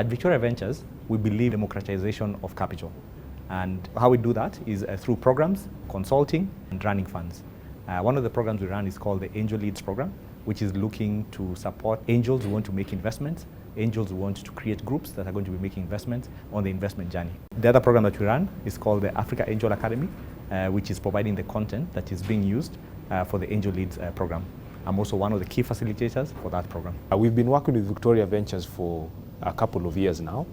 At Viktoria Ventures, we believe democratization of capital. And how we do that is through programs, consulting, and running funds. One of the programs we run is called the Angel Leads program, which is looking to support angels who want to make investments, angels who want to create groups that are going to be making investments on the investment journey. The other program that we run is called the Africa Angel Academy, which is providing the content that is being used for the Angel Leads program. I'm also one of the key facilitators for that program. We've been working with Viktoria Ventures for a couple of years now,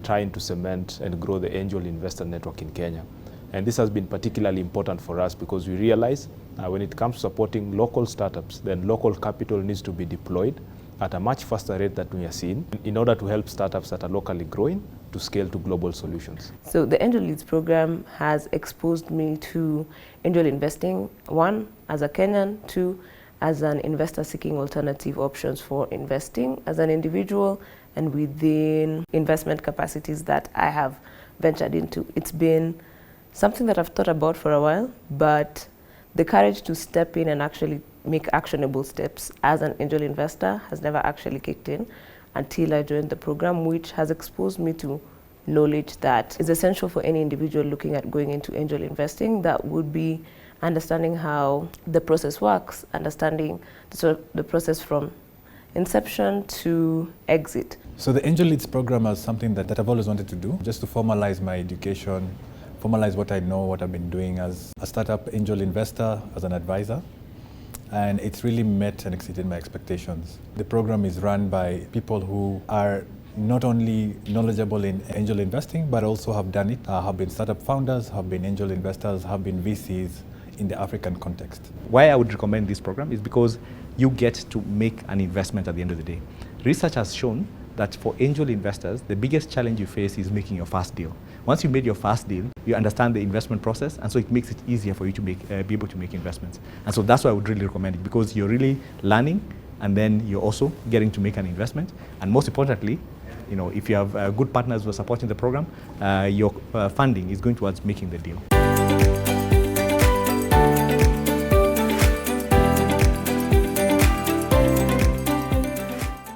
trying to cement and grow the angel investor network in Kenya. And this has been particularly important for us because we realize when it comes to supporting local startups, then local capital needs to be deployed at a much faster rate than we are seeing in order to help startups that are locally growing to scale to global solutions. So the Angel Leads program has exposed me to angel investing, one, as a Kenyan, two, as an investor seeking alternative options for investing as an individual and within investment capacities that I have ventured into. It's been something that I've thought about for a while, but the courage to step in and actually make actionable steps as an angel investor has never actually kicked in until I joined the program, which has exposed me to knowledge that is essential for any individual looking at going into angel investing. That would be understanding how the process works, understanding the process from inception to exit. So the Angel Leads program is something that I've always wanted to do, just to formalize my education, formalize what I know, what I've been doing as a startup angel investor, as an advisor. And it's really met and exceeded my expectations. The program is run by people who are not only knowledgeable in angel investing, but also have done it, have been startup founders, have been angel investors, have been VCs in the African context. Why I would recommend this program is because you get to make an investment at the end of the day. Research has shown that for angel investors, the biggest challenge you face is making your first deal. Once you made your first deal, you understand the investment process, and so it makes it easier for you to be able to make investments. And so that's why I would really recommend it, because you're really learning, and then you're also getting to make an investment. And most importantly, if you have good partners who are supporting the program, your funding is going towards making the deal.